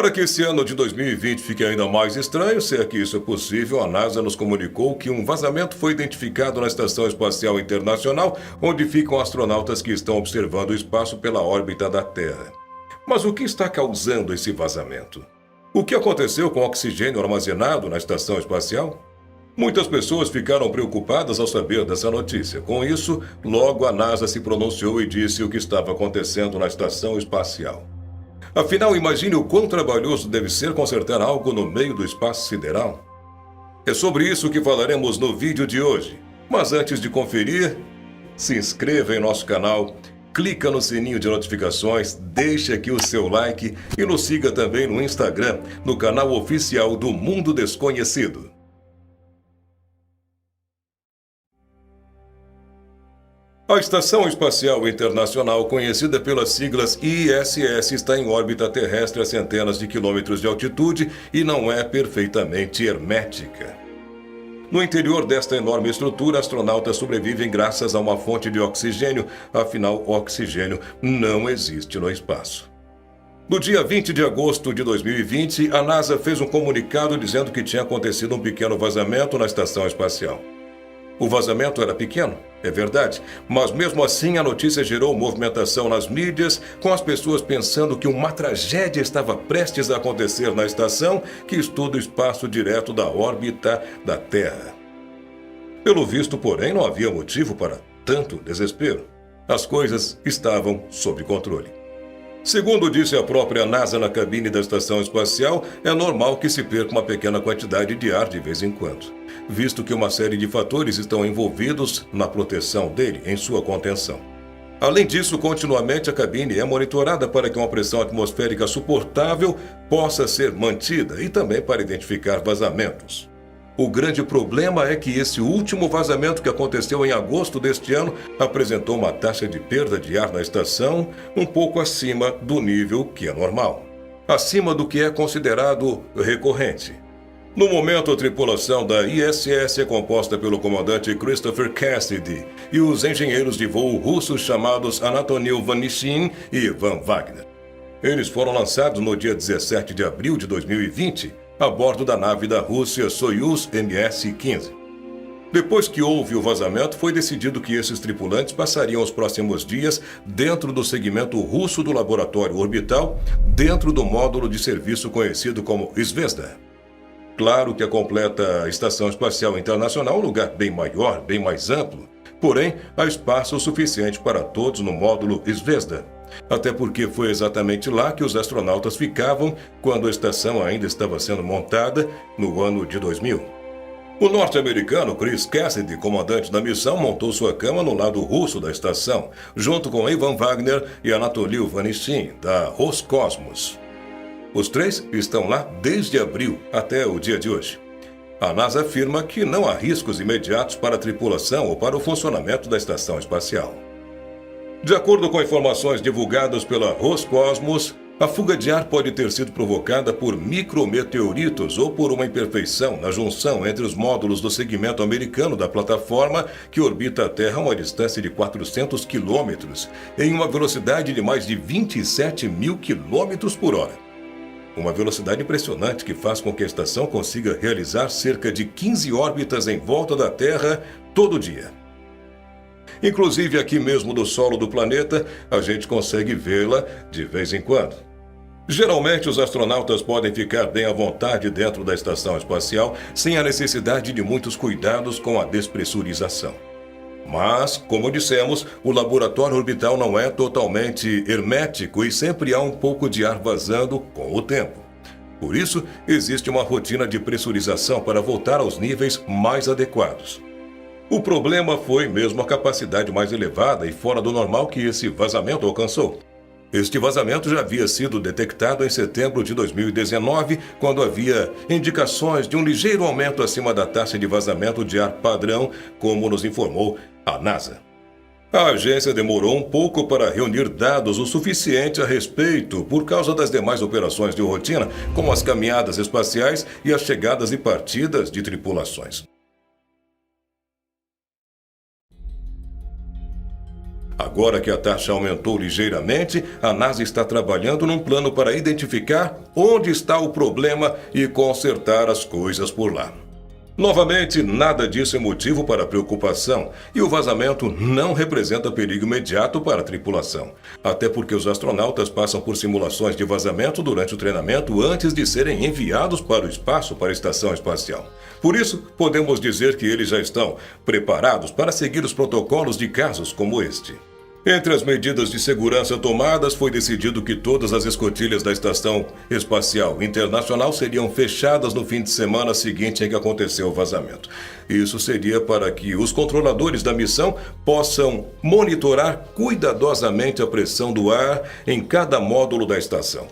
Para que esse ano de 2020 fique ainda mais estranho, se é que isso é possível, a NASA nos comunicou que um vazamento foi identificado na Estação Espacial Internacional, onde ficam astronautas que estão observando o espaço pela órbita da Terra. Mas o que está causando esse vazamento? O que aconteceu com o oxigênio armazenado na estação espacial? Muitas pessoas ficaram preocupadas ao saber dessa notícia. Com isso, logo a NASA se pronunciou e disse o que estava acontecendo na estação espacial. Afinal, imagine o quão trabalhoso deve ser consertar algo no meio do espaço sideral. É sobre isso que falaremos no vídeo de hoje. Mas antes de conferir, se inscreva em nosso canal, clica no sininho de notificações, deixe aqui o seu like e nos siga também no Instagram, no canal oficial do Mundo Desconhecido. A Estação Espacial Internacional, conhecida pelas siglas ISS, está em órbita terrestre a centenas de quilômetros de altitude e não é perfeitamente hermética. No interior desta enorme estrutura, astronautas sobrevivem graças a uma fonte de oxigênio, afinal, oxigênio não existe no espaço. No dia 20 de agosto de 2020, a NASA fez um comunicado dizendo que tinha acontecido um pequeno vazamento na estação espacial. O vazamento era pequeno, é verdade, mas mesmo assim a notícia gerou movimentação nas mídias, com as pessoas pensando que uma tragédia estava prestes a acontecer na estação que estuda o espaço direto da órbita da Terra. Pelo visto, porém, não havia motivo para tanto desespero. As coisas estavam sob controle. Segundo disse a própria NASA na cabine da estação espacial, é normal que se perca uma pequena quantidade de ar de vez em quando, visto que uma série de fatores estão envolvidos na proteção dele em sua contenção. Além disso, continuamente a cabine é monitorada para que uma pressão atmosférica suportável possa ser mantida e também para identificar vazamentos. O grande problema é que esse último vazamento que aconteceu em agosto deste ano apresentou uma taxa de perda de ar na estação um pouco acima do nível que é normal, acima do que é considerado recorrente. No momento, a tripulação da ISS é composta pelo comandante Christopher Cassidy e os engenheiros de voo russos chamados Anatolij Vanishin e Ivan Wagner. Eles foram lançados no dia 17 de abril de 2020, a bordo da nave da Rússia Soyuz MS-15. Depois que houve o vazamento, foi decidido que esses tripulantes passariam os próximos dias dentro do segmento russo do laboratório orbital, dentro do módulo de serviço conhecido como Zvezda. Claro que a completa Estação Espacial Internacional é um lugar bem maior, bem mais amplo, porém há espaço suficiente para todos no módulo Zvezda. Até porque foi exatamente lá que os astronautas ficavam quando a estação ainda estava sendo montada no ano de 2000. O norte-americano Chris Cassidy, comandante da missão, montou sua cama no lado russo da estação, junto com Ivan Wagner e Anatolij Vanishin, da Roscosmos. Os três estão lá desde abril até o dia de hoje. A NASA afirma que não há riscos imediatos para a tripulação ou para o funcionamento da estação espacial. De acordo com informações divulgadas pela Roscosmos, a fuga de ar pode ter sido provocada por micrometeoritos ou por uma imperfeição na junção entre os módulos do segmento americano da plataforma que orbita a Terra a uma distância de 400 quilômetros, em uma velocidade de mais de 27 mil quilômetros por hora. Uma velocidade impressionante que faz com que a estação consiga realizar cerca de 15 órbitas em volta da Terra todo dia. Inclusive aqui mesmo do solo do planeta, a gente consegue vê-la de vez em quando. Geralmente os astronautas podem ficar bem à vontade dentro da estação espacial sem a necessidade de muitos cuidados com a despressurização. Mas, como dissemos, o laboratório orbital não é totalmente hermético e sempre há um pouco de ar vazando com o tempo. Por isso, existe uma rotina de pressurização para voltar aos níveis mais adequados. O problema foi mesmo a capacidade mais elevada e fora do normal que esse vazamento alcançou. Este vazamento já havia sido detectado em setembro de 2019, quando havia indicações de um ligeiro aumento acima da taxa de vazamento de ar padrão, como nos informou a NASA. A agência demorou um pouco para reunir dados o suficiente a respeito por causa das demais operações de rotina, como as caminhadas espaciais e as chegadas e partidas de tripulações. Agora que a taxa aumentou ligeiramente, a NASA está trabalhando num plano para identificar onde está o problema e consertar as coisas por lá. Novamente, nada disso é motivo para preocupação e o vazamento não representa perigo imediato para a tripulação, até porque os astronautas passam por simulações de vazamento durante o treinamento antes de serem enviados para o espaço para a estação espacial. Por isso, podemos dizer que eles já estão preparados para seguir os protocolos de casos como este. Entre as medidas de segurança tomadas, foi decidido que todas as escotilhas da Estação Espacial Internacional seriam fechadas no fim de semana seguinte em que aconteceu o vazamento. Isso seria para que os controladores da missão possam monitorar cuidadosamente a pressão do ar em cada módulo da estação.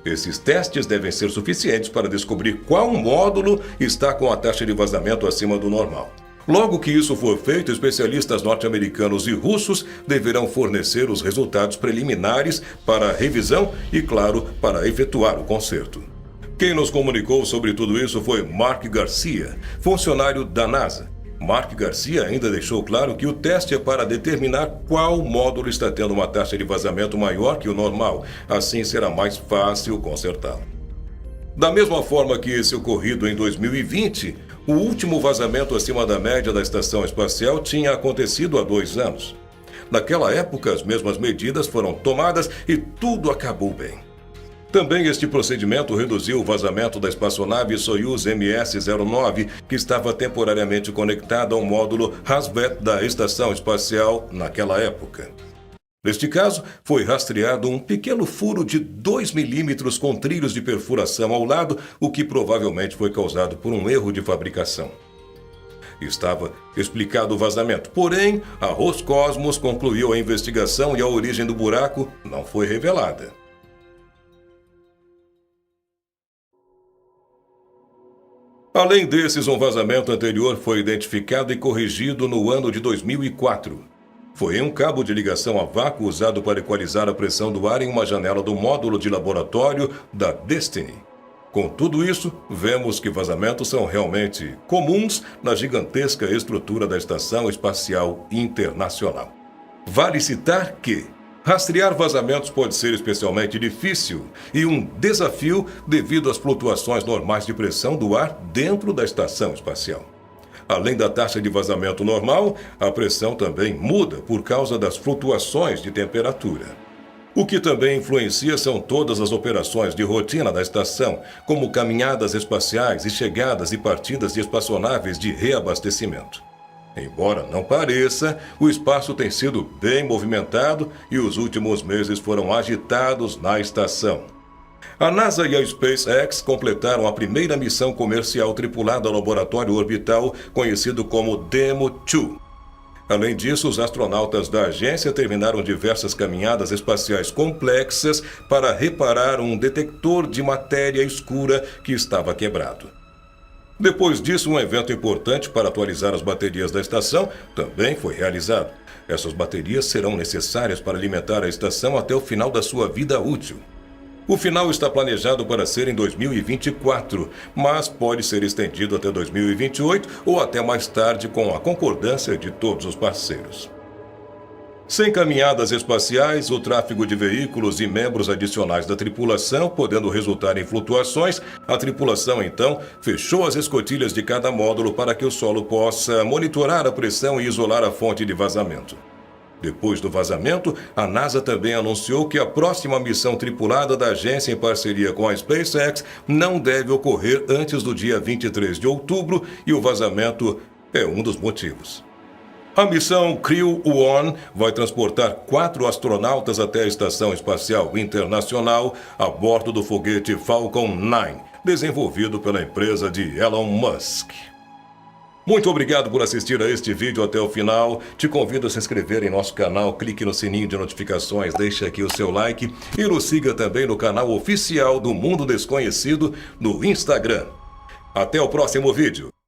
Esses testes devem ser suficientes para descobrir qual módulo está com a taxa de vazamento acima do normal. Logo que isso for feito, especialistas norte-americanos e russos deverão fornecer os resultados preliminares para a revisão e, claro, para efetuar o conserto. Quem nos comunicou sobre tudo isso foi Mark Garcia, funcionário da NASA. Mark Garcia ainda deixou claro que o teste é para determinar qual módulo está tendo uma taxa de vazamento maior que o normal, assim será mais fácil consertá-lo. Da mesma forma que esse ocorrido em 2020, o último vazamento acima da média da estação espacial tinha acontecido há 2 anos. Naquela época, as mesmas medidas foram tomadas e tudo acabou bem. Também este procedimento reduziu o vazamento da espaçonave Soyuz MS-09, que estava temporariamente conectada ao módulo Hasvet da estação espacial naquela época. Neste caso, foi rastreado um pequeno furo de 2 milímetros com trilhos de perfuração ao lado, o que provavelmente foi causado por um erro de fabricação. Estava explicado o vazamento, porém, a Roscosmos concluiu a investigação e a origem do buraco não foi revelada. Além desses, um vazamento anterior foi identificado e corrigido no ano de 2004. Foi em um cabo de ligação a vácuo usado para equalizar a pressão do ar em uma janela do módulo de laboratório da Destiny. Com tudo isso, vemos que vazamentos são realmente comuns na gigantesca estrutura da Estação Espacial Internacional. Vale citar que rastrear vazamentos pode ser especialmente difícil e um desafio devido às flutuações normais de pressão do ar dentro da estação espacial. Além da taxa de vazamento normal, a pressão também muda por causa das flutuações de temperatura. O que também influencia são todas as operações de rotina da estação, como caminhadas espaciais e chegadas e partidas de espaçonaves de reabastecimento. Embora não pareça, o espaço tem sido bem movimentado e os últimos meses foram agitados na estação. A NASA e a SpaceX completaram a primeira missão comercial tripulada ao laboratório orbital, conhecido como Demo-2. Além disso, os astronautas da agência terminaram diversas caminhadas espaciais complexas para reparar um detector de matéria escura que estava quebrado. Depois disso, um evento importante para atualizar as baterias da estação também foi realizado. Essas baterias serão necessárias para alimentar a estação até o final da sua vida útil. O final está planejado para ser em 2024, mas pode ser estendido até 2028 ou até mais tarde com a concordância de todos os parceiros. Sem caminhadas espaciais, o tráfego de veículos e membros adicionais da tripulação, podendo resultar em flutuações, a tripulação então fechou as escotilhas de cada módulo para que o solo possa monitorar a pressão e isolar a fonte de vazamento. Depois do vazamento, a NASA também anunciou que a próxima missão tripulada da agência em parceria com a SpaceX não deve ocorrer antes do dia 23 de outubro e o vazamento é um dos motivos. A missão Crew-1 vai transportar 4 astronautas até a Estação Espacial Internacional a bordo do foguete Falcon 9, desenvolvido pela empresa de Elon Musk. Muito obrigado por assistir a este vídeo até o final. Te convido a se inscrever em nosso canal, clique no sininho de notificações, deixe aqui o seu like e nos siga também no canal oficial do Mundo Desconhecido no Instagram. Até o próximo vídeo.